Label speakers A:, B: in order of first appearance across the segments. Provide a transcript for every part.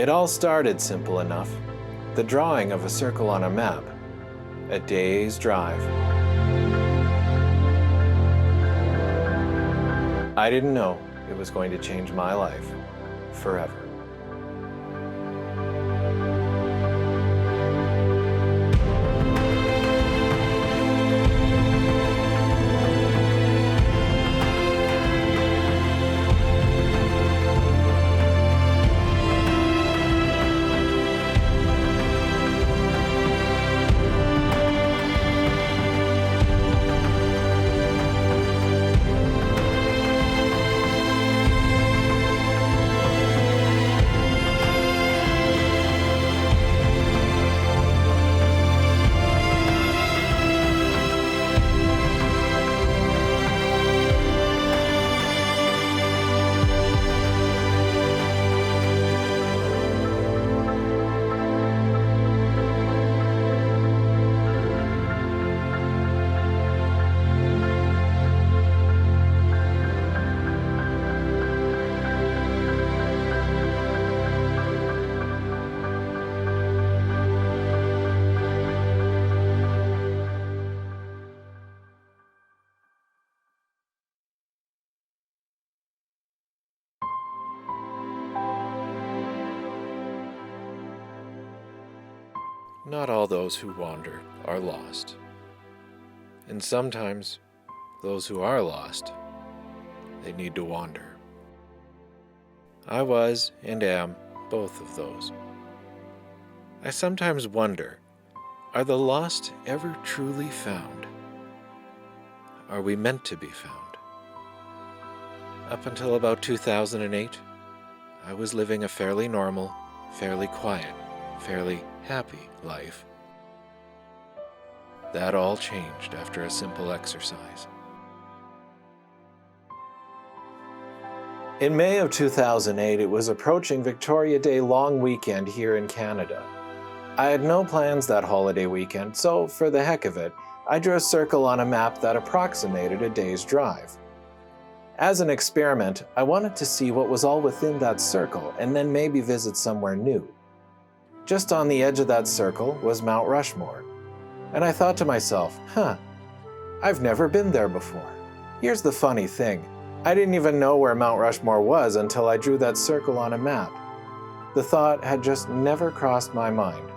A: It all started simple enough. The drawing of a circle on a map. A day's drive. I didn't know it was going to change my life forever. Not all those who wander are lost. And sometimes, those who are lost, they need to wander. I was and am both of those. I sometimes wonder, are the lost ever truly found? Are we meant to be found? Up until about 2008, I was living a fairly normal, fairly quiet, fairly happy life. That all changed after a simple exercise. In May of 2008, it was approaching Victoria Day long weekend here in Canada. I had no plans that holiday weekend, so for the heck of it, I drew a circle on a map that approximated a day's drive. As an experiment, I wanted to see what was all within that circle and then maybe visit somewhere new. Just on the edge of that circle was Mount Rushmore, and I thought to myself, I've never been there before. Here's the funny thing, I didn't even know where Mount Rushmore was until I drew that circle on a map. The thought had just never crossed my mind.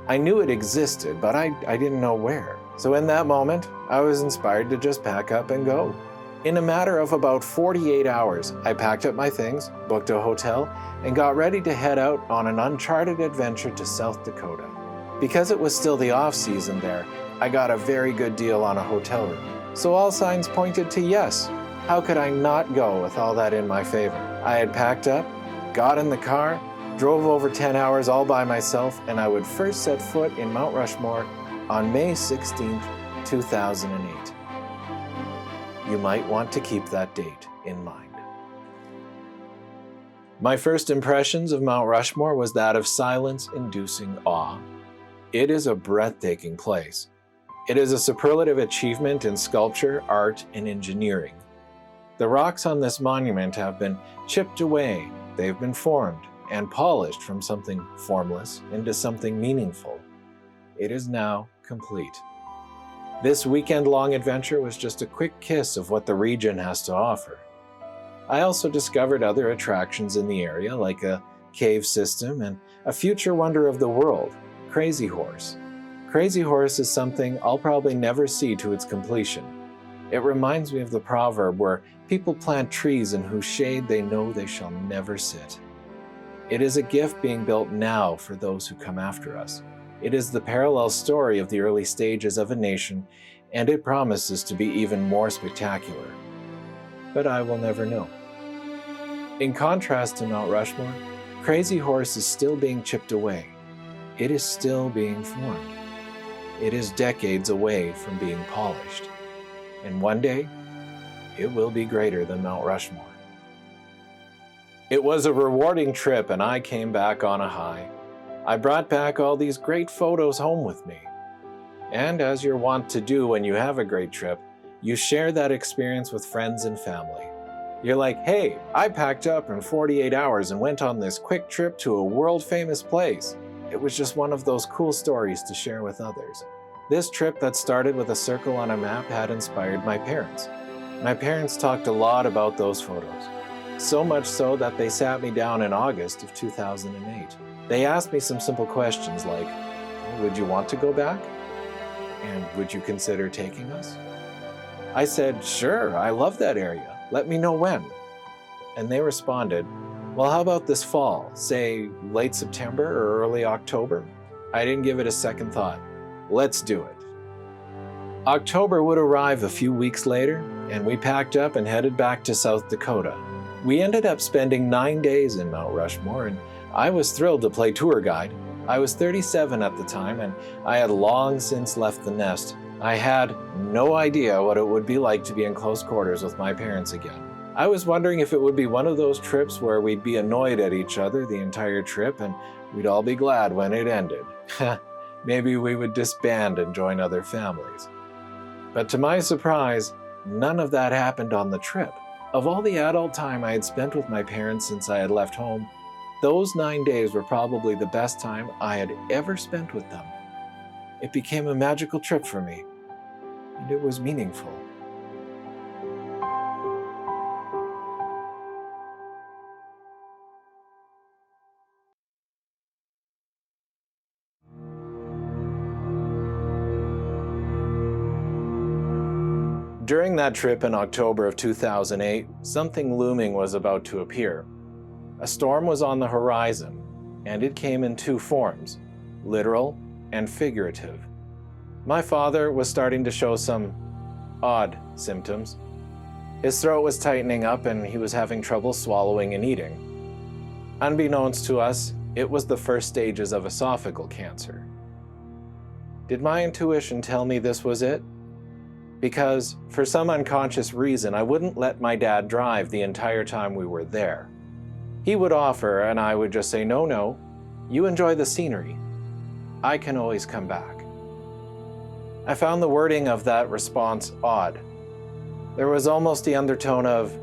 A: I knew it existed, but I didn't know where. So in that moment, I was inspired to just pack up and go. In a matter of about 48 hours, I packed up my things, booked a hotel, and got ready to head out on an uncharted adventure to South Dakota. Because it was still the off-season there, I got a very good deal on a hotel room. So all signs pointed to yes. How could I not go with all that in my favor? I had packed up, got in the car, drove over 10 hours all by myself, and I would first set foot in Mount Rushmore on May 16th, 2008. You might want to keep that date in mind. My first impressions of Mount Rushmore was that of silence-inducing awe. It is a breathtaking place. It is a superlative achievement in sculpture, art, and engineering. The rocks on this monument have been chipped away, they've been formed, and polished from something formless into something meaningful. It is now complete. This weekend-long adventure was just a quick kiss of what the region has to offer. I also discovered other attractions in the area, like a cave system and a future wonder of the world, Crazy Horse. Crazy Horse is something I'll probably never see to its completion. It reminds me of the proverb where people plant trees in whose shade they know they shall never sit. It is a gift being built now for those who come after us. It is the parallel story of the early stages of a nation, and it promises to be even more spectacular. But I will never know. In contrast to Mount Rushmore, Crazy Horse is still being chipped away. It is still being formed. It is decades away from being polished. And one day, it will be greater than Mount Rushmore. It was a rewarding trip, and I came back on a high. I brought back all these great photos home with me. And as you're wont to do when you have a great trip, you share that experience with friends and family. You're like, hey, I packed up in 48 hours and went on this quick trip to a world-famous place. It was just one of those cool stories to share with others. This trip that started with a circle on a map had inspired my parents. My parents talked a lot about those photos. So much so that they sat me down in August of 2008. They asked me some simple questions like, would you want to go back? And would you consider taking us? I said, sure, I love that area. Let me know when. And they responded, well, how about this fall, say late September or early October? I didn't give it a second thought. Let's do it. October would arrive a few weeks later, and we packed up and headed back to South Dakota. We ended up spending 9 days in Mount Rushmore, and I was thrilled to play tour guide. I was 37 at the time, and I had long since left the nest. I had no idea what it would be like to be in close quarters with my parents again. I was wondering if it would be one of those trips where we'd be annoyed at each other the entire trip and we'd all be glad when it ended. Maybe we would disband and join other families. But to my surprise, none of that happened on the trip. Of all the adult time I had spent with my parents since I had left home, those 9 days were probably the best time I had ever spent with them. It became a magical trip for me, and it was meaningful. During that trip in October of 2008, something looming was about to appear. A storm was on the horizon, and it came in two forms, literal and figurative. My father was starting to show some odd symptoms. His throat was tightening up and he was having trouble swallowing and eating. Unbeknownst to us, it was the first stages of esophageal cancer. Did my intuition tell me this was it? Because for some unconscious reason, I wouldn't let my dad drive the entire time we were there. He would offer and I would just say, no, you enjoy the scenery. I can always come back. I found the wording of that response odd. There was almost the undertone of,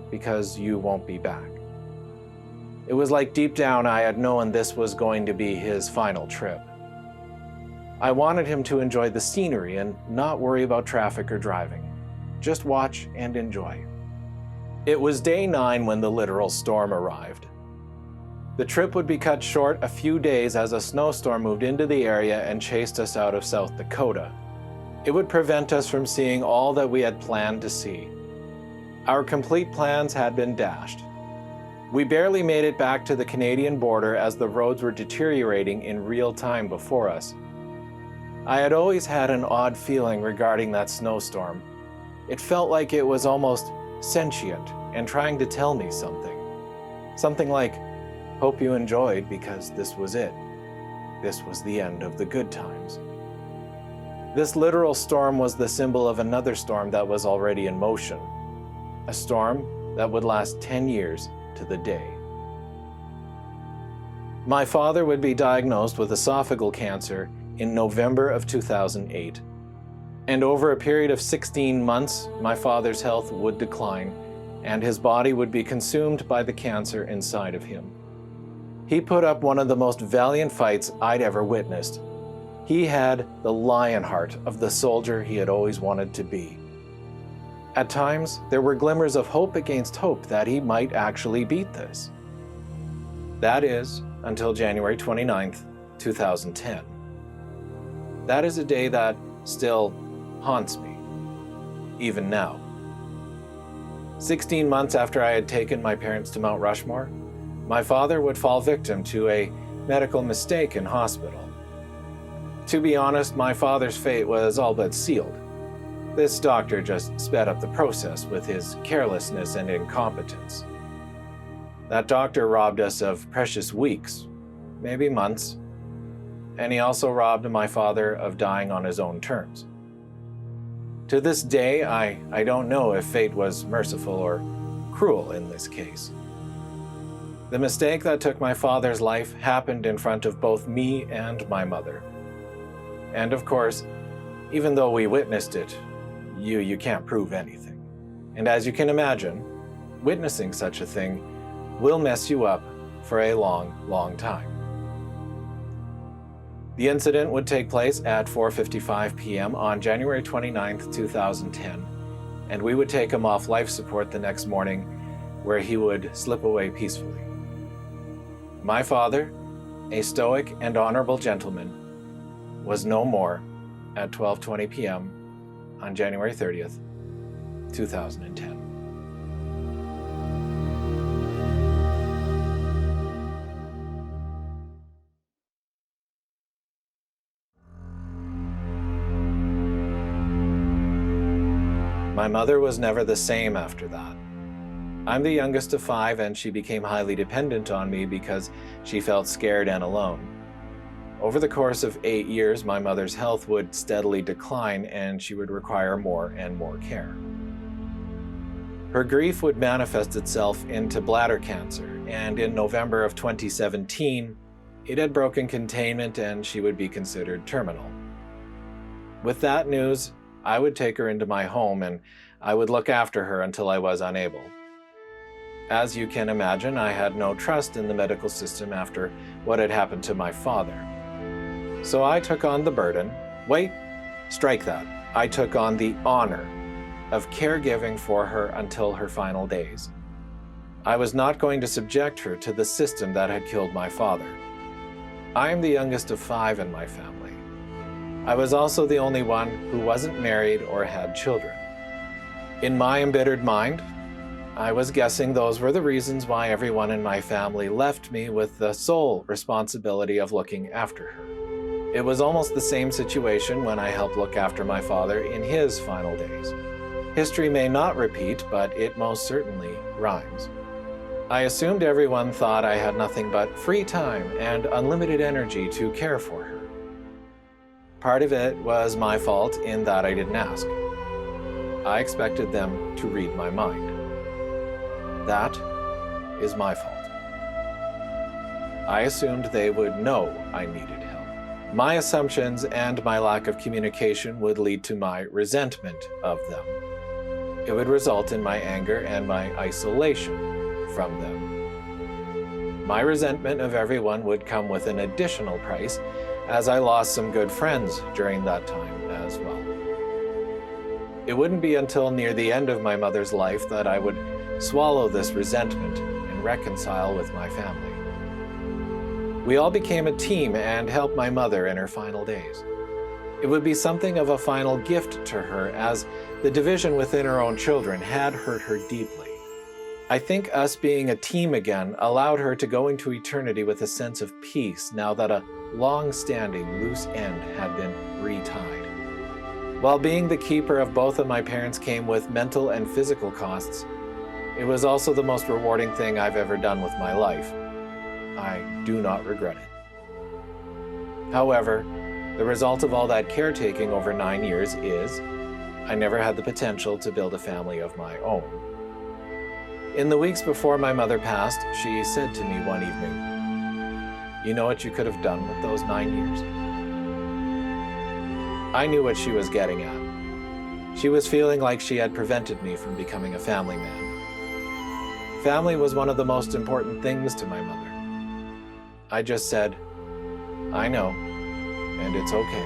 A: because you won't be back. It was like deep down I had known this was going to be his final trip. I wanted him to enjoy the scenery and not worry about traffic or driving. Just watch and enjoy. It was day 9 when the literal storm arrived. The trip would be cut short a few days as a snowstorm moved into the area and chased us out of South Dakota. It would prevent us from seeing all that we had planned to see. Our complete plans had been dashed. We barely made it back to the Canadian border as the roads were deteriorating in real time before us. I had always had an odd feeling regarding that snowstorm. It felt like it was almost sentient and trying to tell me something. Something like, hope you enjoyed because this was it. This was the end of the good times. This literal storm was the symbol of another storm that was already in motion. A storm that would last 10 years to the day. My father would be diagnosed with esophageal cancer in November of 2008. And over a period of 16 months, my father's health would decline, and his body would be consumed by the cancer inside of him. He put up one of the most valiant fights I'd ever witnessed. He had the lion heart of the soldier he had always wanted to be. At times, there were glimmers of hope against hope that he might actually beat this. That is, until January 29th, 2010. That is a day that still haunts me, even now. 16 months after I had taken my parents to Mount Rushmore, my father would fall victim to a medical mistake in hospital. To be honest, my father's fate was all but sealed. This doctor just sped up the process with his carelessness and incompetence. That doctor robbed us of precious weeks, maybe months, and he also robbed my father of dying on his own terms. To this day, I don't know if fate was merciful or cruel in this case. The mistake that took my father's life happened in front of both me and my mother. And of course, even though we witnessed it, you can't prove anything. And as you can imagine, witnessing such a thing will mess you up for a long, long time. The incident would take place at 4:55 p.m. on January 29, 2010, and we would take him off life support the next morning, where he would slip away peacefully. My father, a stoic and honorable gentleman, was no more at 12:20 p.m. on January 30th, 2010. My mother was never the same after that. I'm the youngest of 5, and she became highly dependent on me because she felt scared and alone. Over the course of 8 years, my mother's health would steadily decline and she would require more and more care. Her grief would manifest itself into bladder cancer, and in November of 2017, it had broken containment and she would be considered terminal. With that news, I would take her into my home and I would look after her until I was unable. As you can imagine, I had no trust in the medical system after what had happened to my father. So I took on the burden, strike that, I took on the honor of caregiving for her until her final days. I was not going to subject her to the system that had killed my father. I am the youngest of 5 in my family. I was also the only one who wasn't married or had children. In my embittered mind, I was guessing those were the reasons why everyone in my family left me with the sole responsibility of looking after her. It was almost the same situation when I helped look after my father in his final days. History may not repeat, but it most certainly rhymes. I assumed everyone thought I had nothing but free time and unlimited energy to care for her. Part of it was my fault in that I didn't ask. I expected them to read my mind. That is my fault. I assumed they would know I needed help. My assumptions and my lack of communication would lead to my resentment of them. It would result in my anger and my isolation from them. My resentment of everyone would come with an additional price, as I lost some good friends during that time as well. It wouldn't be until near the end of my mother's life that I would swallow this resentment and reconcile with my family. We all became a team and helped my mother in her final days. It would be something of a final gift to her, as the division within her own children had hurt her deeply. I think us being a team again allowed her to go into eternity with a sense of peace now that a long-standing loose end had been retied. While being the keeper of both of my parents came with mental and physical costs, it was also the most rewarding thing I've ever done with my life. I do not regret it. However, the result of all that caretaking over 9 years is I never had the potential to build a family of my own. In the weeks before my mother passed, she said to me one evening, "You know what you could have done with those 9 years?" I knew what she was getting at. She was feeling like she had prevented me from becoming a family man. Family was one of the most important things to my mother. I just said, "I know, and it's okay."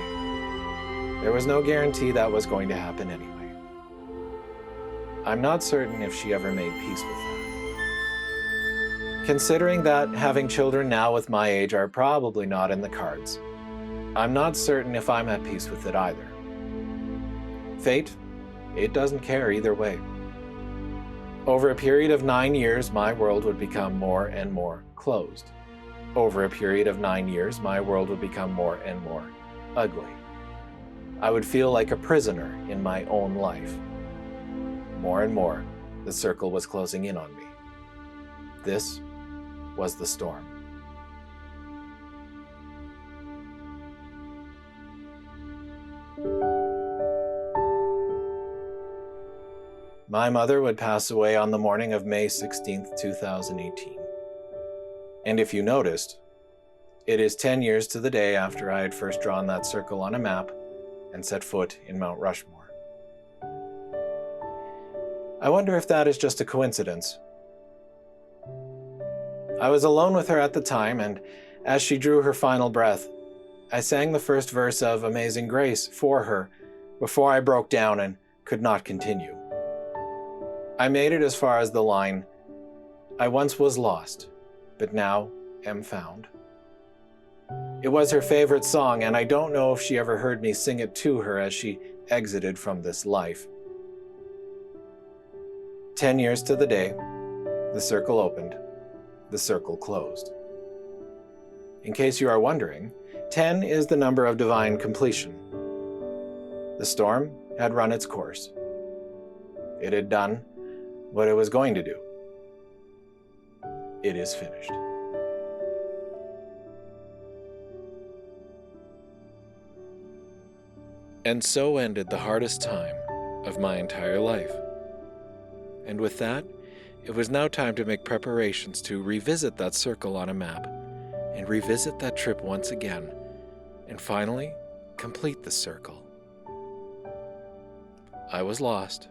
A: There was no guarantee that was going to happen anyway. I'm not certain if she ever made peace with that. Considering that having children now with my age are probably not in the cards, I'm not certain if I'm at peace with it either. Fate, it doesn't care either way. Over a period of 9 years, my world would become more and more closed. Over a period of 9 years, my world would become more and more ugly. I would feel like a prisoner in my own life. More and more, the circle was closing in on me. This was the storm. My mother would pass away on the morning of May 16th, 2018. And if you noticed, it is 10 years to the day after I had first drawn that circle on a map and set foot in Mount Rushmore. I wonder if that is just a coincidence, I was alone with her at the time, and as she drew her final breath, I sang the first verse of Amazing Grace for her before I broke down and could not continue. I made it as far as the line, "I once was lost, but now am found." It was her favorite song, and I don't know if she ever heard me sing it to her as she exited from this life. 10 years to the day, the circle opened, the circle closed. In case you are wondering, 10 is the number of divine completion. The storm had run its course. It had done what it was going to do. It is finished. And so ended the hardest time of my entire life. And with that, it was now time to make preparations to revisit that circle on a map, and revisit that trip once again, and finally complete the circle. I was lost,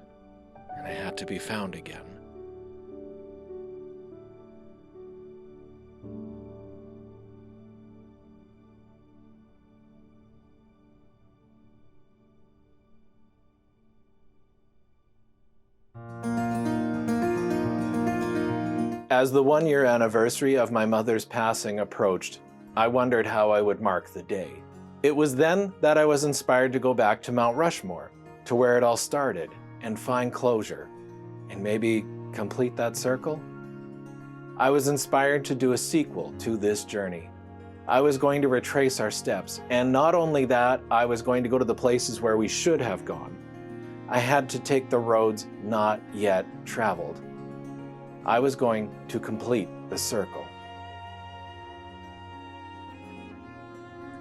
A: and I had to be found again. As the 1-year anniversary of my mother's passing approached, I wondered how I would mark the day. It was then that I was inspired to go back to Mount Rushmore, to where it all started, and find closure, and maybe complete that circle. I was inspired to do a sequel to this journey. I was going to retrace our steps, and not only that, I was going to go to the places where we should have gone. I had to take the roads not yet traveled. I was going to complete the circle.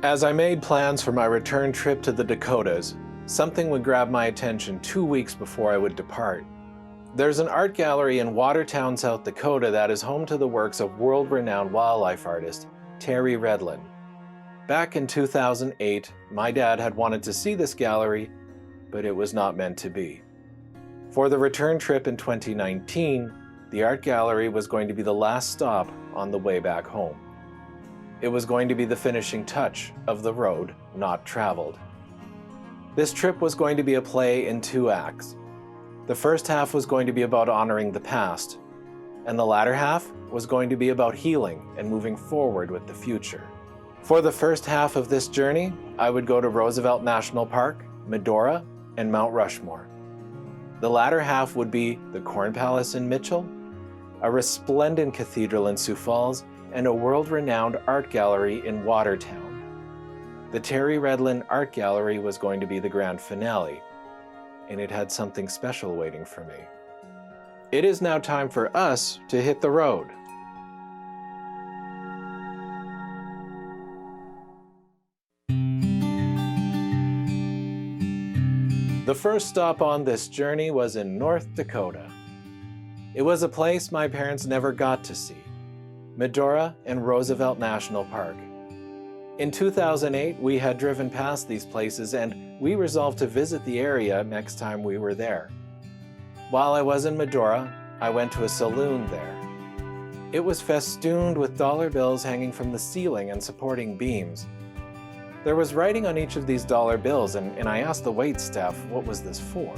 A: As I made plans for my return trip to the Dakotas, something would grab my attention 2 weeks before I would depart. There's an art gallery in Watertown, South Dakota that is home to the works of world-renowned wildlife artist Terry Redlin. Back in 2008, my dad had wanted to see this gallery, but it was not meant to be. For the return trip in 2019, the art gallery was going to be the last stop on the way back home. It was going to be the finishing touch of the road not traveled. This trip was going to be a play in 2 acts. The first half was going to be about honoring the past, and the latter half was going to be about healing and moving forward with the future. For the first half of this journey, I would go to Roosevelt National Park, Medora, and Mount Rushmore. The latter half would be the Corn Palace in Mitchell, a resplendent cathedral in Sioux Falls, and a world-renowned art gallery in Watertown. The Terry Redlin Art Gallery was going to be the grand finale, and it had something special waiting for me. It is now time for us to hit the road. The first stop on this journey was in North Dakota. It was a place my parents never got to see, Medora and Roosevelt National Park. In 2008, we had driven past these places and we resolved to visit the area next time we were there. While I was in Medora, I went to a saloon there. It was festooned with dollar bills hanging from the ceiling and supporting beams. There was writing on each of these dollar bills, and I asked the wait staff what was this for.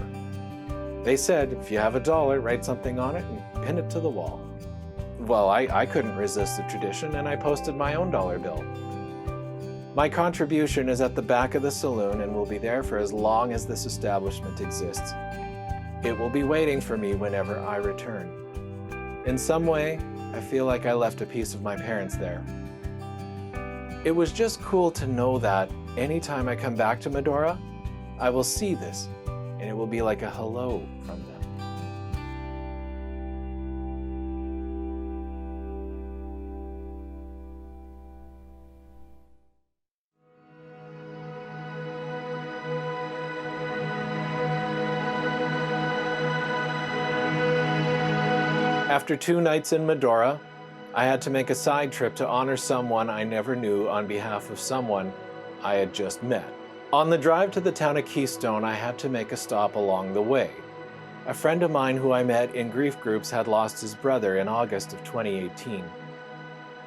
A: They said, if you have $1, write something on it and pin it to the wall. Well, I couldn't resist the tradition, and I posted my own dollar bill. My contribution is at the back of the saloon and will be there for as long as this establishment exists. It will be waiting for me whenever I return. In some way, I feel like I left a piece of my parents there. It was just cool to know that anytime I come back to Medora, I will see this, and it will be like a hello from them. After 2 nights in Medora, I had to make a side trip to honor someone I never knew on behalf of someone I had just met. On the drive to the town of Keystone, I had to make a stop along the way. A friend of mine who I met in grief groups had lost his brother in August of 2018.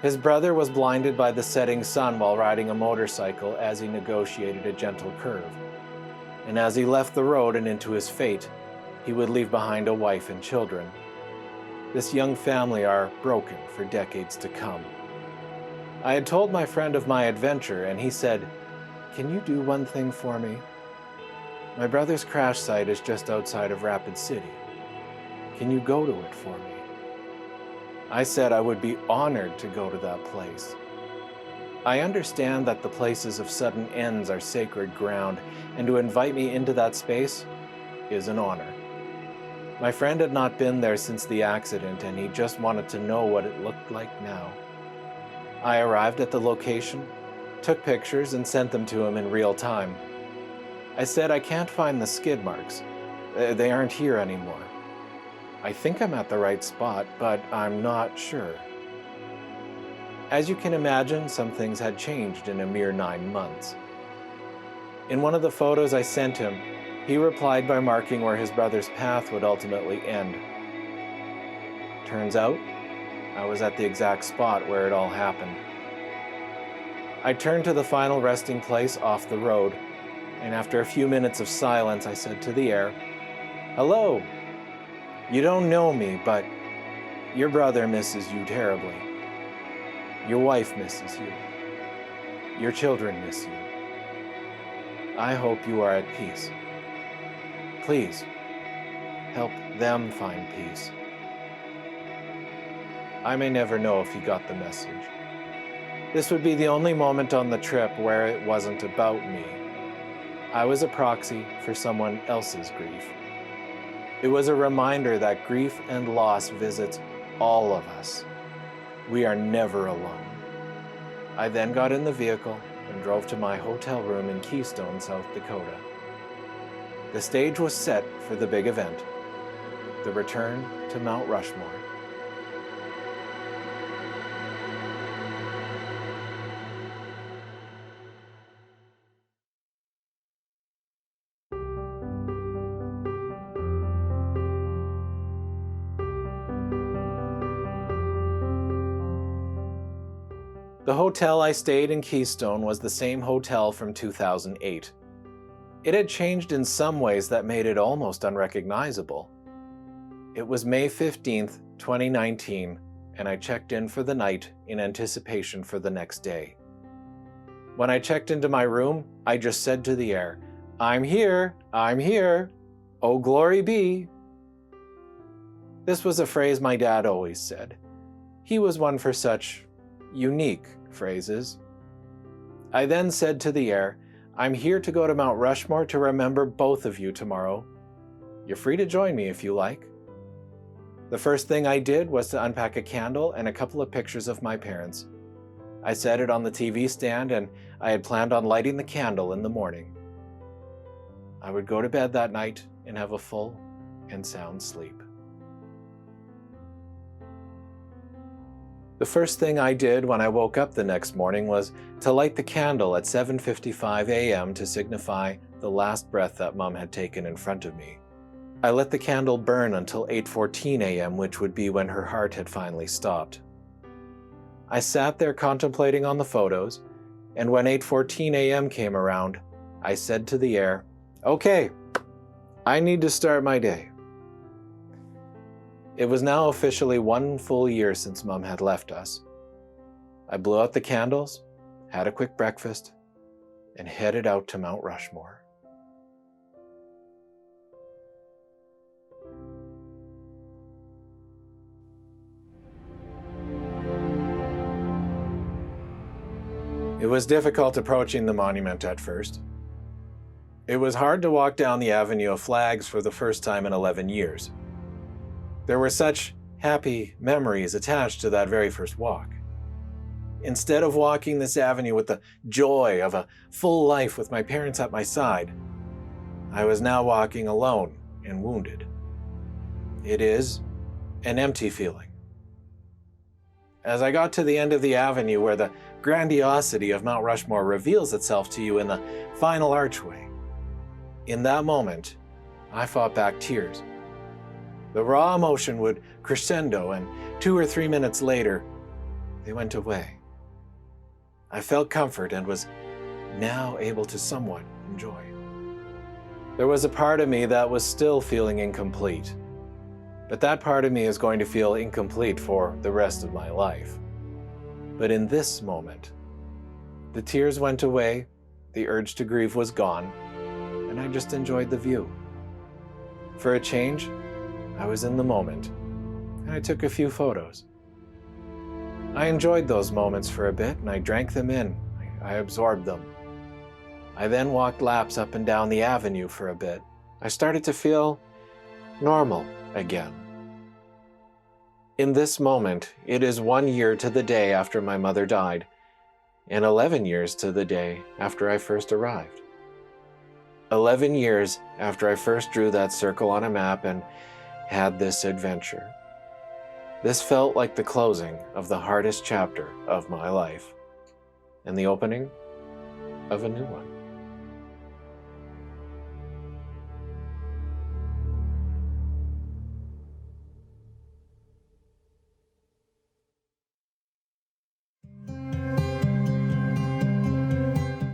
A: His brother was blinded by the setting sun while riding a motorcycle as he negotiated a gentle curve. And as he left the road and into his fate, he would leave behind a wife and children. This young family are broken for decades to come. I had told my friend of my adventure, and he said, "Can you do one thing for me? My brother's crash site is just outside of Rapid City. Can you go to it for me?" I said I would be honored to go to that place. I understand that the places of sudden ends are sacred ground, and to invite me into that space is an honor. My friend had not been there since the accident, and he just wanted to know what it looked like now. I arrived at the location, took pictures, and sent them to him in real time. I said I can't find the skid marks. They aren't here anymore. I think I'm at the right spot, but I'm not sure. As you can imagine, some things had changed in a mere 9 months. In one of the photos I sent him, he replied by marking where his brother's path would ultimately end. Turns out, I was at the exact spot where it all happened. I turned to the final resting place off the road, and after a few minutes of silence, I said to the air, "Hello. You don't know me, but your brother misses you terribly. Your wife misses you. Your children miss you. I hope you are at peace. Please, help them find peace." I may never know if he got the message. This would be the only moment on the trip where it wasn't about me. I was a proxy for someone else's grief. It was a reminder that grief and loss visits all of us. We are never alone. I then got in the vehicle and drove to my hotel room in Keystone, South Dakota. The stage was set for the big event, the return to Mount Rushmore. The hotel I stayed in Keystone was the same hotel from 2008. It had changed in some ways that made it almost unrecognizable. It was May 15th, 2019, and I checked in for the night in anticipation for the next day. When I checked into my room, I just said to the air, I'm here, oh glory be." This was a phrase my dad always said. He was one for such unique phrases. I then said to the air, "I'm here to go to Mount Rushmore to remember both of you tomorrow. You're free to join me if you like." The first thing I did was to unpack a candle and a couple of pictures of my parents. I set it on the TV stand, and I had planned on lighting the candle in the morning. I would go to bed that night and have a full and sound sleep. The first thing I did when I woke up the next morning was to light the candle at 7:55 a.m. to signify the last breath that Mom had taken in front of me. I let the candle burn until 8:14 a.m., which would be when her heart had finally stopped. I sat there contemplating on the photos, and when 8:14 a.m. came around, I said to the air, "Okay, I need to start my day." It was now officially 1 full year since Mom had left us. I blew out the candles, had a quick breakfast, and headed out to Mount Rushmore. It was difficult approaching the monument at first. It was hard to walk down the avenue of flags for the first time in 11 years. There were such happy memories attached to that very first walk. Instead of walking this avenue with the joy of a full life with my parents at my side, I was now walking alone and wounded. It is an empty feeling. As I got to the end of the avenue where the grandiosity of Mount Rushmore reveals itself to you in the final archway, in that moment, I fought back tears. The raw emotion would crescendo, and 2 or 3 minutes later, they went away. I felt comfort and was now able to somewhat enjoy. There was a part of me that was still feeling incomplete, but that part of me is going to feel incomplete for the rest of my life. But in this moment, the tears went away, the urge to grieve was gone, and I just enjoyed the view. For a change, I was in the moment, and I took a few photos. I enjoyed those moments for a bit, and I drank them in. I absorbed them. I then walked laps up and down the avenue for a bit. I started to feel normal again. In this moment, it is 1 year to the day after my mother died, and 11 years to the day after I first arrived. 11 years after I first drew that circle on a map and had this adventure. This felt like the closing of the hardest chapter of my life, and the opening of a new one.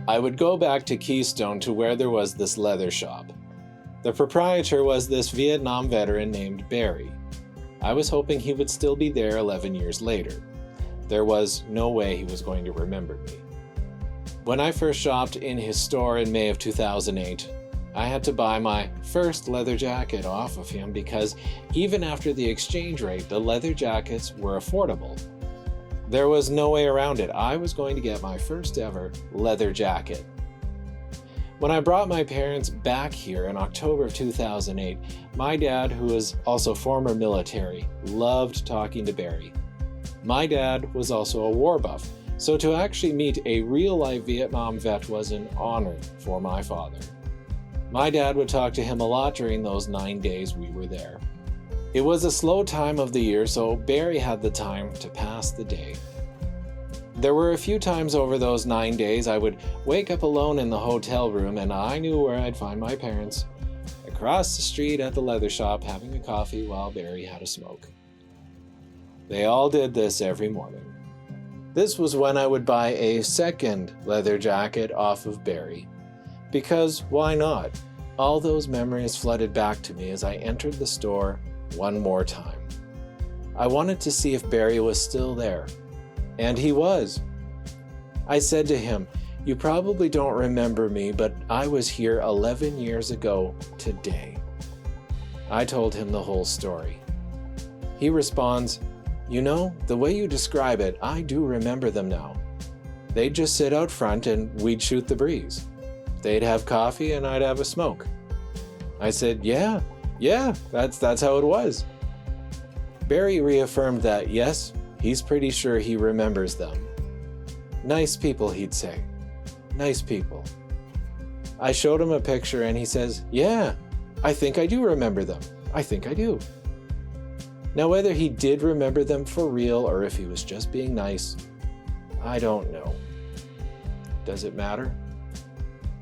A: I would go back to Keystone to where there was this leather shop. The proprietor was this Vietnam veteran named Barry. I was hoping he would still be there 11 years later. There was no way he was going to remember me. When I first shopped in his store in May of 2008, I had to buy my first leather jacket off of him because even after the exchange rate, the leather jackets were affordable. There was no way around it. I was going to get my first ever leather jacket. When I brought my parents back here in October of 2008, my dad, who was also former military, loved talking to Barry. My dad was also a war buff, so to actually meet a real-life Vietnam vet was an honor for my father. My dad would talk to him a lot during those 9 days we were there. It was a slow time of the year, so Barry had the time to pass the day. There were a few times over those 9 days I would wake up alone in the hotel room and I knew where I'd find my parents, across the street at the leather shop having a coffee while Barry had a smoke. They all did this every morning. This was when I would buy a second leather jacket off of Barry. Because why not? All those memories flooded back to me as I entered the store one more time. I wanted to see if Barry was still there, and he was. I said to him, "You probably don't remember me, but I was here 11 years ago today." I told him the whole story. He responds, "You know, the way you describe it, I do remember them now. They'd just sit out front and we'd shoot the breeze. They'd have coffee and I'd have a smoke." I said, Yeah, that's how it was." Barry reaffirmed that, yes, he's pretty sure he remembers them. Nice people, he'd say. Nice people. I showed him a picture and he says, "Yeah, I think I do remember them. I think I do." Now, whether he did remember them for real or if he was just being nice, I don't know. Does it matter?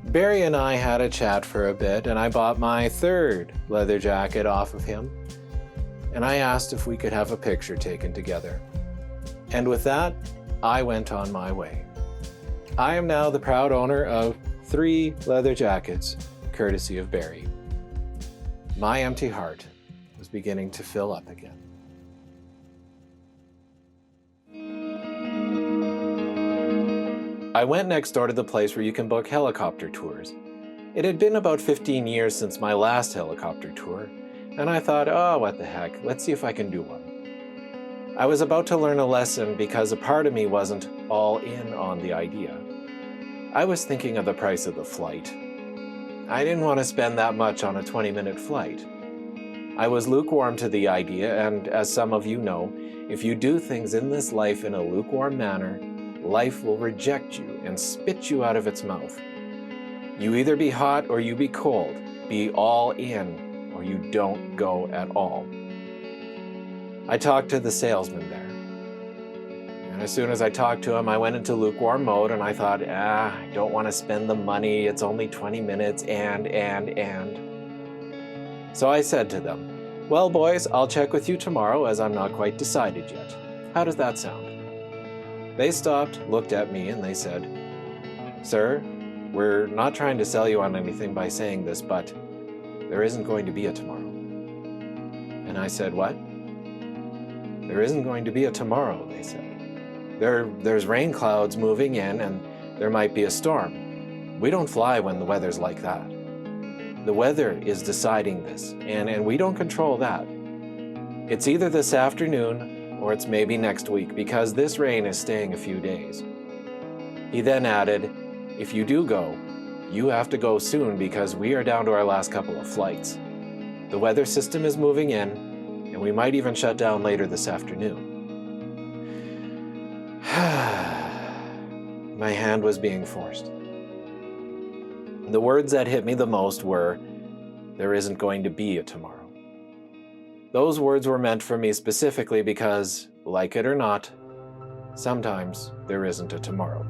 A: Barry and I had a chat for a bit, and I bought my third leather jacket off of him, and I asked if we could have a picture taken together. And with that, I went on my way. I am now the proud owner of 3 leather jackets, courtesy of Barry. My empty heart was beginning to fill up again. I went next door to the place where you can book helicopter tours. It had been about 15 years since my last helicopter tour, and I thought, oh, what the heck, let's see if I can do one. I was about to learn a lesson because a part of me wasn't all in on the idea. I was thinking of the price of the flight. I didn't want to spend that much on a 20-minute flight. I was lukewarm to the idea, and as some of you know, if you do things in this life in a lukewarm manner, life will reject you and spit you out of its mouth. You either be hot or you be cold. Be all in or you don't go at all. I talked to the salesman there. And as soon as I talked to him, I went into lukewarm mode and I thought, I don't want to spend the money. It's only 20 minutes and. So I said to them, "Well, boys, I'll check with you tomorrow as I'm not quite decided yet. How does that sound?" They stopped, looked at me, and they said, "Sir, we're not trying to sell you on anything by saying this, but there isn't going to be a tomorrow." And I said, "What?" "There isn't going to be a tomorrow," they said. There's rain clouds moving in, and there might be a storm. We don't fly when the weather's like that. The weather is deciding this, and we don't control that. It's either this afternoon or it's maybe next week, because this rain is staying a few days. He then added, "If you do go, you have to go soon, because we are down to our last couple of flights. The weather system is moving in, and we might even shut down later this afternoon." My hand was being forced. The words that hit me the most were, "There isn't going to be a tomorrow." Those words were meant for me specifically because, like it or not, sometimes there isn't a tomorrow.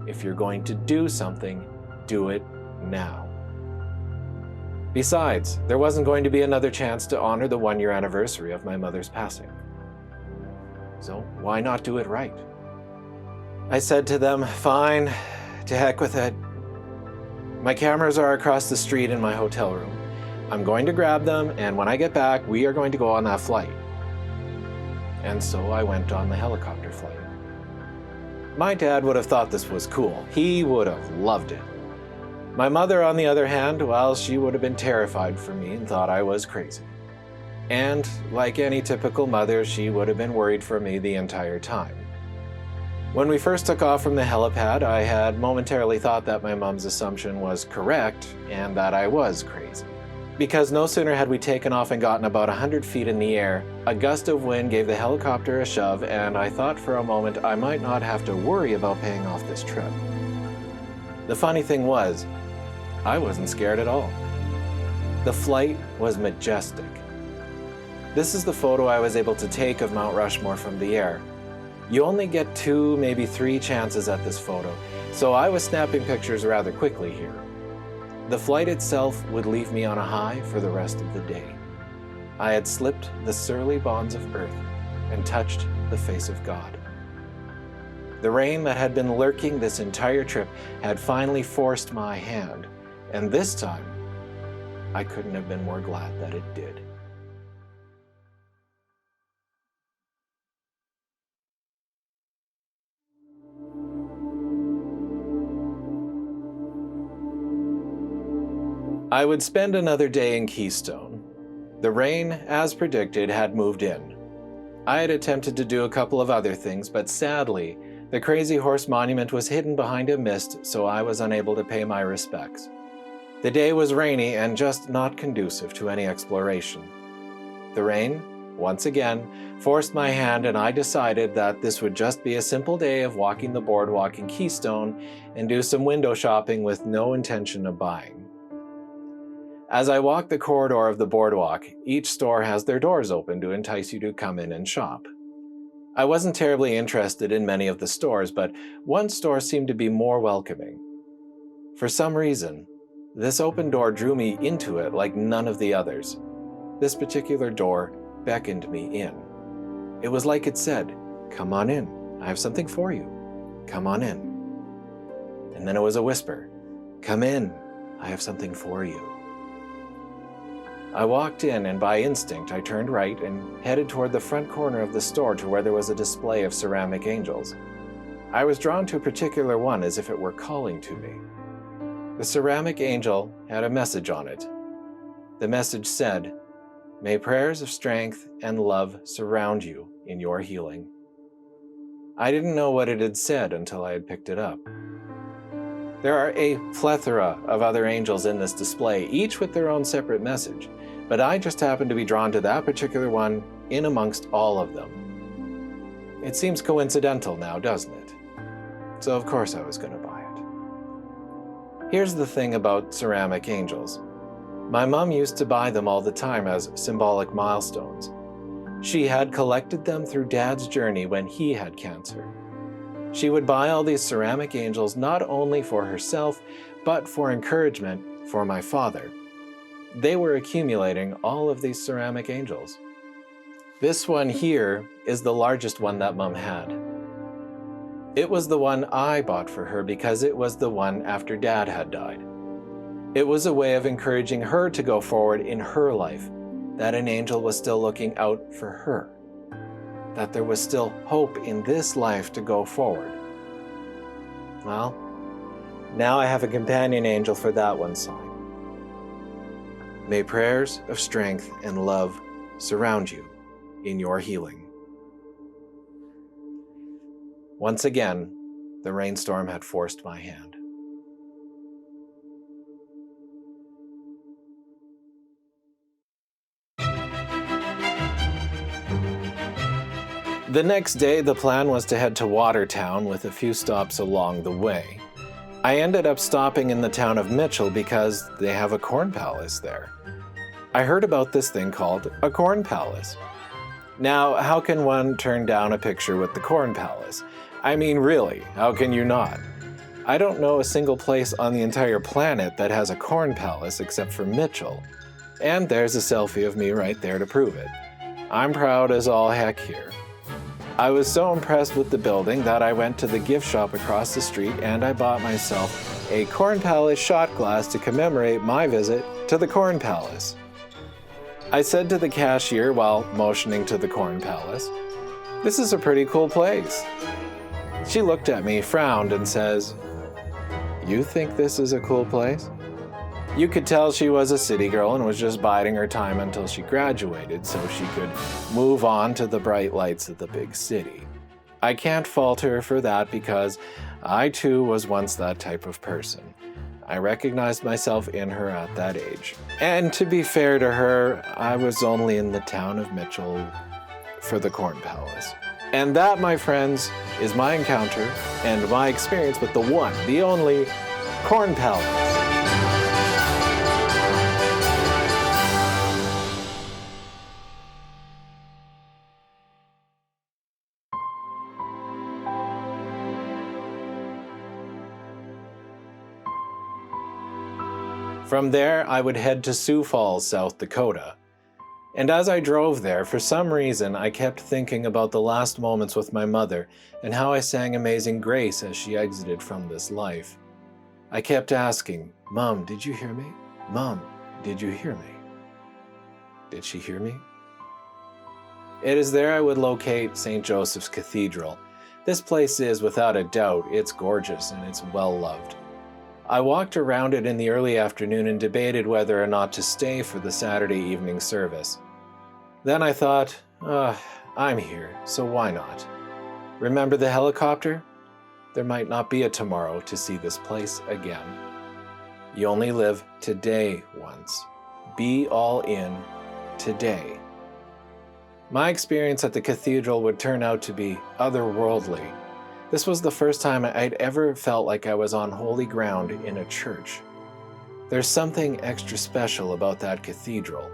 A: If you're going to do something, do it now. Besides, there wasn't going to be another chance to honor the 1-year anniversary of my mother's passing. So why not do it right? I said to them, "Fine, to heck with it. My cameras are across the street in my hotel room. I'm going to grab them, and when I get back, we are going to go on that flight." And so I went on the helicopter flight. My dad would have thought this was cool. He would have loved it. My mother, on the other hand, well, she would have been terrified for me and thought I was crazy. And like any typical mother, she would have been worried for me the entire time. When we first took off from the helipad, I had momentarily thought that my mom's assumption was correct and that I was crazy. Because no sooner had we taken off and gotten about 100 feet in the air, a gust of wind gave the helicopter a shove, and I thought for a moment I might not have to worry about paying off this trip. The funny thing was, I wasn't scared at all. The flight was majestic. This is the photo I was able to take of Mount Rushmore from the air. You only get 2, maybe 3 chances at this photo, so I was snapping pictures rather quickly here. The flight itself would leave me on a high for the rest of the day. I had slipped the surly bonds of earth and touched the face of God. The rain that had been lurking this entire trip had finally forced my hand, and this time, I couldn't have been more glad that it did. I would spend another day in Keystone. The rain, as predicted, had moved in. I had attempted to do a couple of other things, but sadly, the Crazy Horse Monument was hidden behind a mist, so I was unable to pay my respects. The day was rainy and just not conducive to any exploration. The rain, once again, forced my hand, and I decided that this would just be a simple day of walking the boardwalk in Keystone and do some window shopping with no intention of buying. As I walked the corridor of the boardwalk, each store has their doors open to entice you to come in and shop. I wasn't terribly interested in many of the stores, but one store seemed to be more welcoming. For some reason, this open door drew me into it like none of the others. This particular door beckoned me in. It was like it said, "Come on in, I have something for you. Come on in." And then it was a whisper, "Come in, I have something for you." I walked in, and by instinct I turned right and headed toward the front corner of the store to where there was a display of ceramic angels. I was drawn to a particular one as if it were calling to me. The ceramic angel had a message on it. The message said, "May prayers of strength and love surround you in your healing." I didn't know what it had said until I had picked it up. There are a plethora of other angels in this display, each with their own separate message, but I just happened to be drawn to that particular one in amongst all of them. It seems coincidental now, doesn't it? So of course I was going to buy it. Here's the thing about ceramic angels. My mom used to buy them all the time as symbolic milestones. She had collected them through Dad's journey when he had cancer. She would buy all these ceramic angels not only for herself, but for encouragement for my father. They were accumulating all of these ceramic angels. This one here is the largest one that Mom had. It was the one I bought for her because it was the one after Dad had died. It was a way of encouraging her to go forward in her life, that an angel was still looking out for her, that there was still hope in this life to go forward. Well, now I have a companion angel for that one side. May prayers of strength and love surround you in your healing. Once again, the rainstorm had forced my hand. The next day, the plan was to head to Watertown with a few stops along the way. I ended up stopping in the town of Mitchell because they have a corn palace there. I heard about this thing called a corn palace. Now, how can one turn down a picture with the corn palace? I mean, really, how can you not? I don't know a single place on the entire planet that has a corn palace except for Mitchell. And there's a selfie of me right there to prove it. I'm proud as all heck here. I was so impressed with the building that I went to the gift shop across the street and I bought myself a Corn Palace shot glass to commemorate my visit to the Corn Palace. I said to the cashier while motioning to the Corn Palace, "This is a pretty cool place." She looked at me, frowned, and says, "You think this is a cool place?" You could tell she was a city girl and was just biding her time until she graduated so she could move on to the bright lights of the big city. I can't fault her for that because I too was once that type of person. I recognized myself in her at that age. And to be fair to her, I was only in the town of Mitchell for the Corn Palace. And that, my friends, is my encounter and my experience with the one, the only Corn Palace. From there, I would head to Sioux Falls, South Dakota. And as I drove there, for some reason, I kept thinking about the last moments with my mother and how I sang Amazing Grace as she exited from this life. I kept asking, "Mom, did you hear me? Mom, did you hear me?" Did she hear me? It is there I would locate St. Joseph's Cathedral. This place is, without a doubt, it's gorgeous and it's well loved. I walked around it in the early afternoon and debated whether or not to stay for the Saturday evening service. Then I thought, I'm here, so why not? Remember the helicopter? There might not be a tomorrow to see this place again. You only live today once. Be all in today. My experience at the cathedral would turn out to be otherworldly. This was the first time I'd ever felt like I was on holy ground in a church. There's something extra special about that cathedral.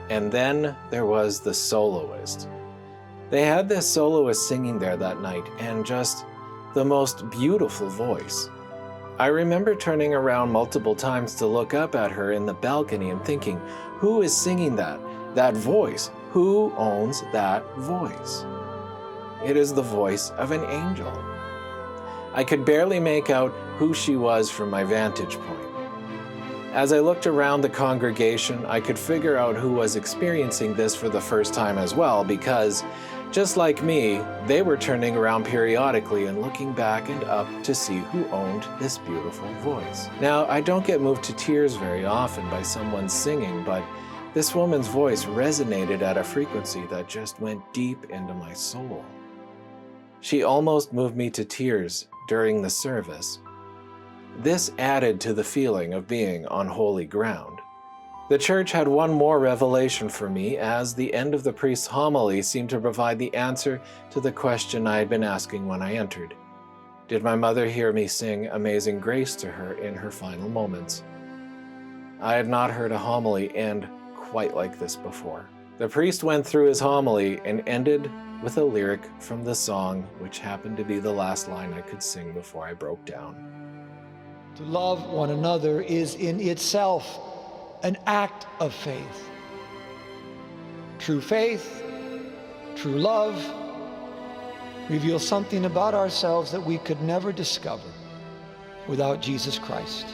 A: And then there was the soloist. They had this soloist singing there that night, and just the most beautiful voice. I remember turning around multiple times to look up at her in the balcony and thinking, who is singing that? That voice? Who owns that voice? It is the voice of an angel. I could barely make out who she was from my vantage point. As I looked around the congregation, I could figure out who was experiencing this for the first time as well, because, just like me, they were turning around periodically and looking back and up to see who owned this beautiful voice. Now, I don't get moved to tears very often by someone singing, but this woman's voice resonated at a frequency that just went deep into my soul. She almost moved me to tears during the service. This added to the feeling of being on holy ground. The church had one more revelation for me, as the end of the priest's homily seemed to provide the answer to the question I had been asking when I entered. Did my mother hear me sing Amazing Grace to her in her final moments? I had not heard a homily end quite like this before. The priest went through his homily and ended with a lyric from the song, which happened to be the last line I could sing before I broke down.
B: To love one another is in itself an act of faith. True faith, true love, reveal something about ourselves that we could never discover without Jesus Christ.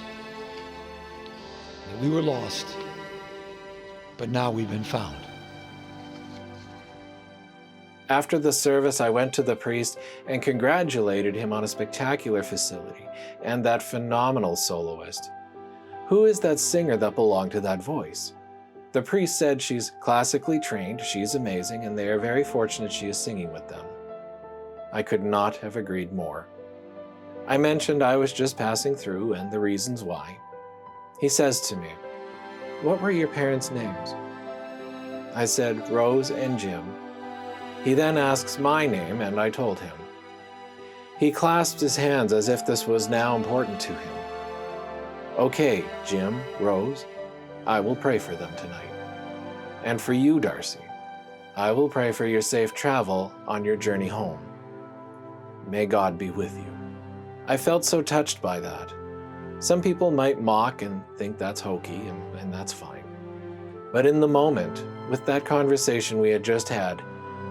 B: That we were lost, but now we've been found.
A: After the service, I went to the priest and congratulated him on a spectacular facility and that phenomenal soloist. Who is that singer that belonged to that voice? The priest said she's classically trained, she's amazing, and they are very fortunate she is singing with them. I could not have agreed more. I mentioned I was just passing through and the reasons why. He says to me, "What were your parents' names?" I said, "Rose and Jim." He then asks my name, and I told him. He clasped his hands as if this was now important to him. "Okay, Jim, Rose, I will pray for them tonight. And for you, Darcy, I will pray for your safe travel on your journey home. May God be with you." I felt so touched by that. Some people might mock and think that's hokey, and that's fine. But in the moment, with that conversation we had just had,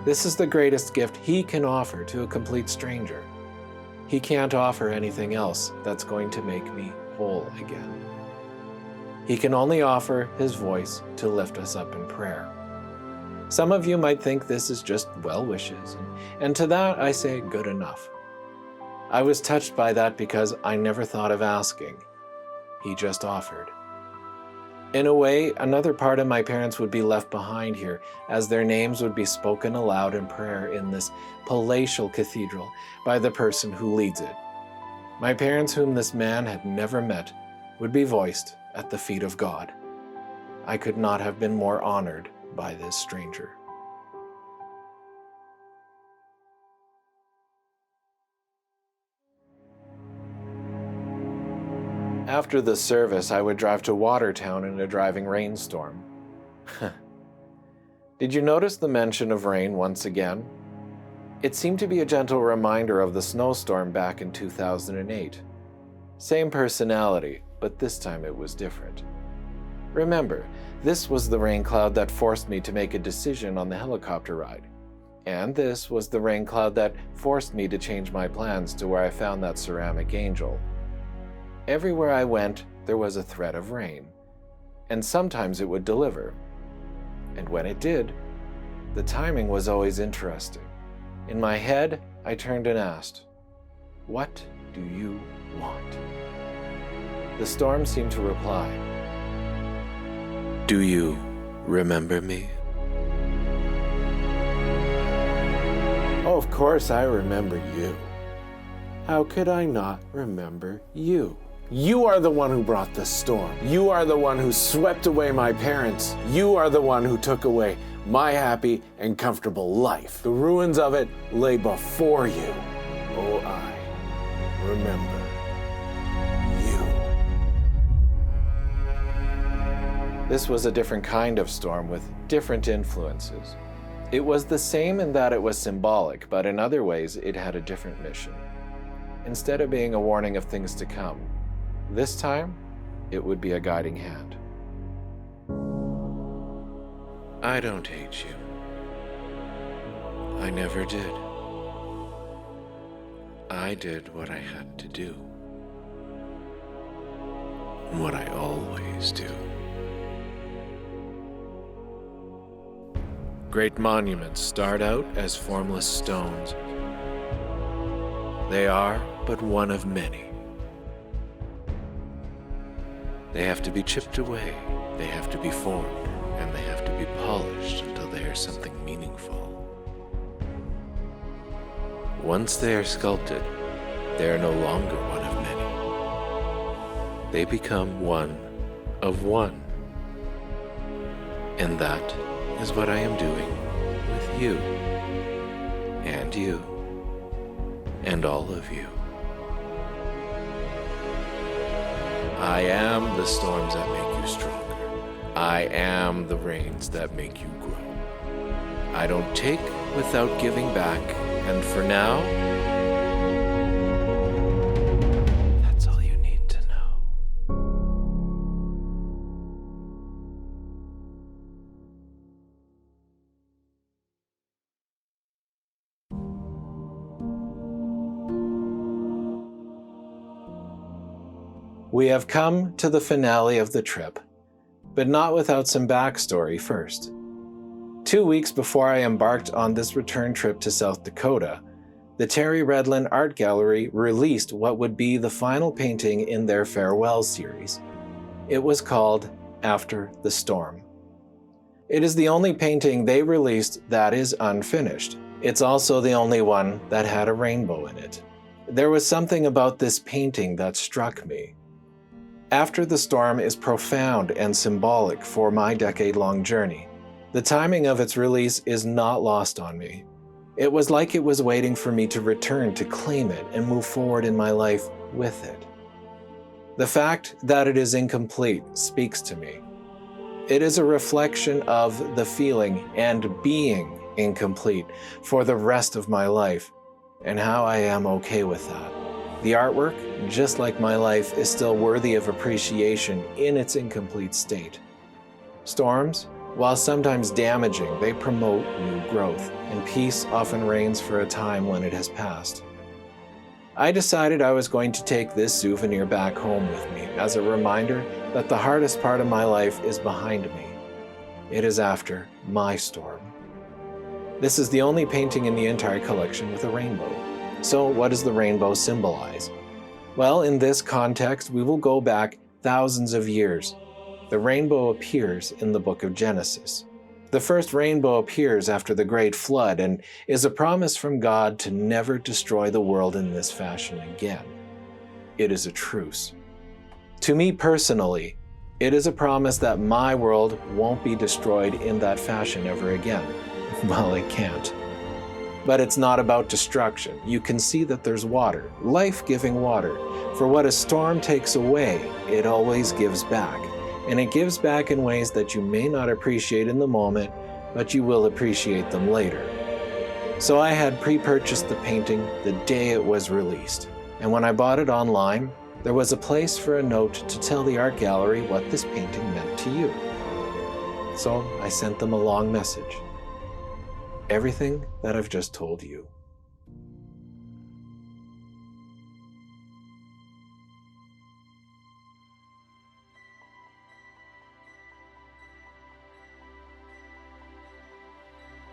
A: this is the greatest gift he can offer to a complete stranger. He can't offer anything else that's going to make me whole again. He can only offer his voice to lift us up in prayer. Some of you might think this is just well wishes, and to that I say good enough. I was touched by that because I never thought of asking. He just offered. In a way, another part of my parents would be left behind here, as their names would be spoken aloud in prayer in this palatial cathedral by the person who leads it. My parents, whom this man had never met, would be voiced at the feet of God. I could not have been more honored by this stranger. After the service, I would drive to Watertown in a driving rainstorm. Did you notice the mention of rain once again? It seemed to be a gentle reminder of the snowstorm back in 2008. Same personality, but this time it was different. Remember, this was the rain cloud that forced me to make a decision on the helicopter ride. And this was the rain cloud that forced me to change my plans to where I found that ceramic angel. Everywhere I went, there was a threat of rain, and sometimes it would deliver. And when it did, the timing was always interesting. In my head, I turned and asked, "What do you want?" The storm seemed to reply, "Do you remember me?" Oh, of course I remember you. How could I not remember you? You are the one who brought the storm. You are the one who swept away my parents. You are the one who took away my happy and comfortable life. The ruins of it lay before you. Oh, I remember you. This was a different kind of storm with different influences. It was the same in that it was symbolic, but in other ways it had a different mission. Instead of being a warning of things to come, this time, it would be a guiding hand. I don't hate you. I never did. I did what I had to do. What I always do. Great monuments start out as formless stones. They are but one of many. They have to be chipped away, they have to be formed, and they have to be polished until they are something meaningful. Once they are sculpted, they are no longer one of many. They become one of one. And that is what I am doing with you, and all of you. I am the storms that make you stronger. I am the rains that make you grow. I don't take without giving back, and for now, that's all you need to know. We have come to the finale of the trip, but not without some backstory first. 2 weeks before I embarked on this return trip to South Dakota, the Terry Redlin Art Gallery released what would be the final painting in their farewell series. It was called After the Storm. It is the only painting they released that is unfinished. It's also the only one that had a rainbow in it. There was something about this painting that struck me. After the Storm is profound and symbolic for my decade-long journey. The timing of its release is not lost on me. It was like it was waiting for me to return to claim it and move forward in my life with it. The fact that it is incomplete speaks to me. It is a reflection of the feeling and being incomplete for the rest of my life, and how I am okay with that. The artwork, just like my life, is still worthy of appreciation in its incomplete state. Storms, while sometimes damaging, they promote new growth, and peace often reigns for a time when it has passed. I decided I was going to take this souvenir back home with me as a reminder that the hardest part of my life is behind me. It is after my storm. This is the only painting in the entire collection with a rainbow. So what does the rainbow symbolize? Well, in this context, we will go back thousands of years. The rainbow appears in the book of Genesis. The first rainbow appears after the great flood and is a promise from God to never destroy the world in this fashion again. It is a truce. To me personally, it is a promise that my world won't be destroyed in that fashion ever again. Well, it can't. But it's not about destruction. You can see that there's water, life-giving water. For what a storm takes away, it always gives back. And it gives back in ways that you may not appreciate in the moment, but you will appreciate them later. So I had pre-purchased the painting the day it was released. And when I bought it online, there was a place for a note to tell the art gallery what this painting meant to you. So I sent them a long message. Everything that I've just told you.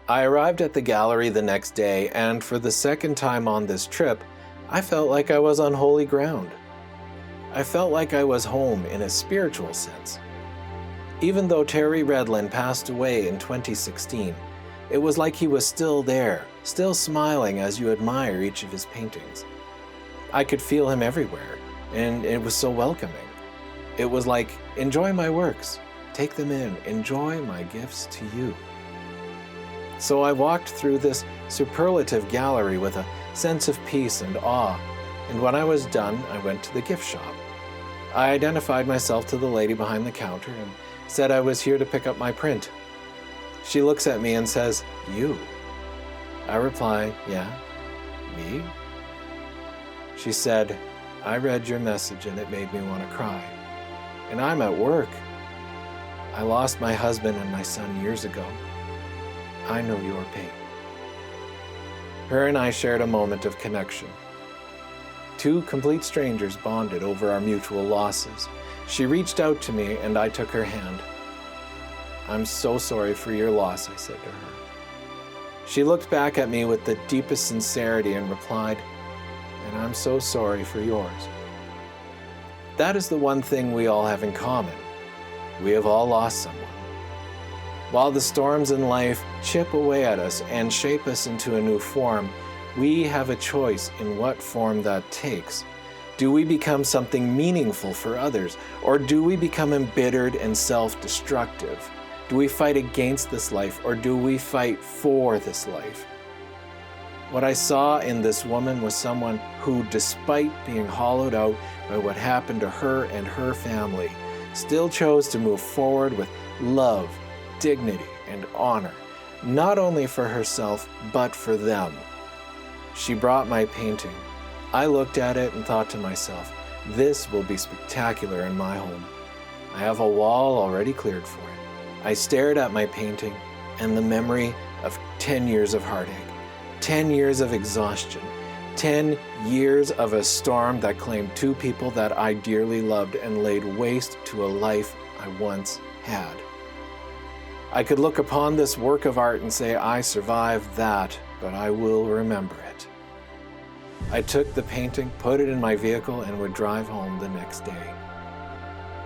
A: I arrived at the gallery the next day, and for the second time on this trip, I felt like I was on holy ground. I felt like I was home in a spiritual sense. Even though Terry Redlin passed away in 2016, it was like he was still there, still smiling as you admire each of his paintings. I could feel him everywhere, and it was so welcoming. It was like, enjoy my works, take them in, enjoy my gifts to you. So I walked through this superlative gallery with a sense of peace and awe, and when I was done, I went to the gift shop. I identified myself to the lady behind the counter and said I was here to pick up my print. She looks at me and says, "You?" I reply, "Yeah, me?" She said, "I read your message and it made me want to cry. And I'm at work. I lost my husband and my son years ago. I know your pain." Her and I shared a moment of connection. Two complete strangers bonded over our mutual losses. She reached out to me and I took her hand. "I'm so sorry for your loss," I said to her. She looked back at me with the deepest sincerity and replied, "And I'm so sorry for yours." That is the one thing we all have in common. We have all lost someone. While the storms in life chip away at us and shape us into a new form, we have a choice in what form that takes. Do we become something meaningful for others, or do we become embittered and self-destructive? Do we fight against this life, or do we fight for this life? What I saw in this woman was someone who, despite being hollowed out by what happened to her and her family, still chose to move forward with love, dignity, and honor, not only for herself, but for them. She brought my painting. I looked at it and thought to myself, this will be spectacular in my home. I have a wall already cleared for it. I stared at my painting and the memory of 10 years of heartache, 10 years of exhaustion, 10 years of a storm that claimed two people that I dearly loved and laid waste to a life I once had. I could look upon this work of art and say, I survived that, but I will remember it. I took the painting, put it in my vehicle, and would drive home the next day.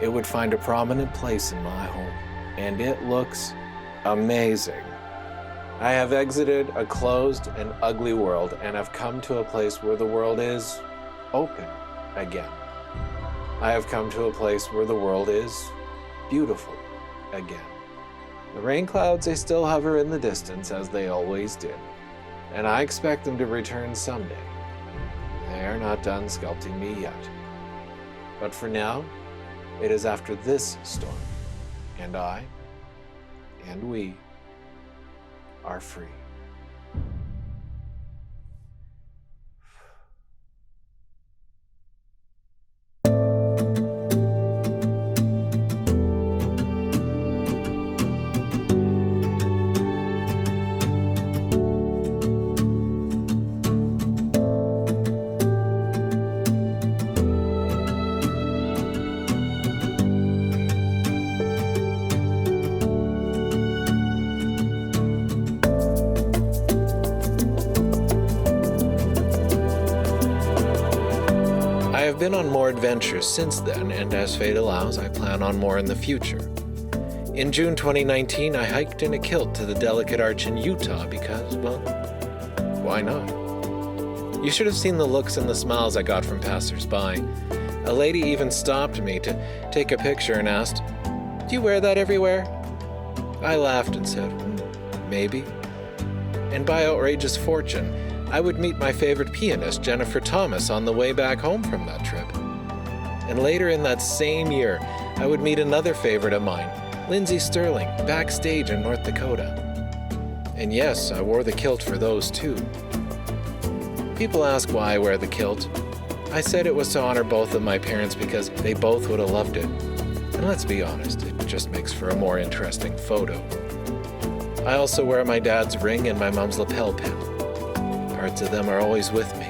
A: It would find a prominent place in my home, and it looks amazing. I have exited a closed and ugly world and have come to a place where the world is open again. I have come to a place where the world is beautiful again. The rain clouds, they still hover in the distance as they always did, and I expect them to return someday. They are not done sculpting me yet. But for now, it is after this storm, and I, and we, are free. I have been on more adventures since then, and as fate allows, I plan on more in the future. In June 2019, I hiked in a kilt to the Delicate Arch in Utah because, well, why not? You should have seen the looks and the smiles I got from passersby. A lady even stopped me to take a picture and asked, "Do you wear that everywhere?" I laughed and said, "Maybe." And by outrageous fortune, I would meet my favorite pianist, Jennifer Thomas, on the way back home from that trip. And later in that same year, I would meet another favorite of mine, Lindsay Sterling, backstage in North Dakota. And yes, I wore the kilt for those too. People ask why I wear the kilt. I said it was to honor both of my parents because they both would have loved it. And let's be honest, it just makes for a more interesting photo. I also wear my dad's ring and my mom's lapel pin. Parts of them are always with me.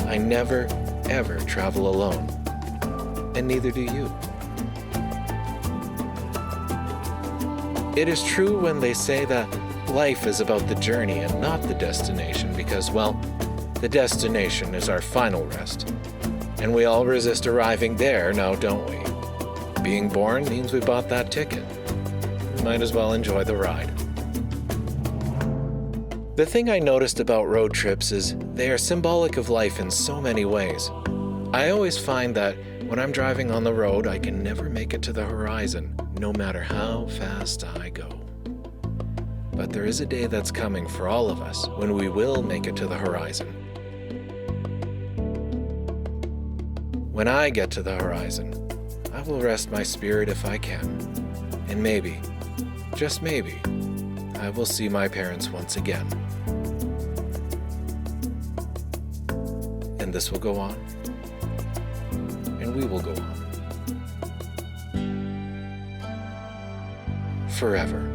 A: I never, ever travel alone, and neither do you. It is true when they say that life is about the journey and not the destination because, well, the destination is our final rest, and we all resist arriving there now, don't we? Being born means we bought that ticket. We might as well enjoy the ride. The thing I noticed about road trips is they are symbolic of life in so many ways. I always find that when I'm driving on the road, I can never make it to the horizon, no matter how fast I go. But there is a day that's coming for all of us when we will make it to the horizon. When I get to the horizon, I will rest my spirit if I can. And maybe, just maybe, I will see my parents once again. And this will go on, and we will go on. Forever.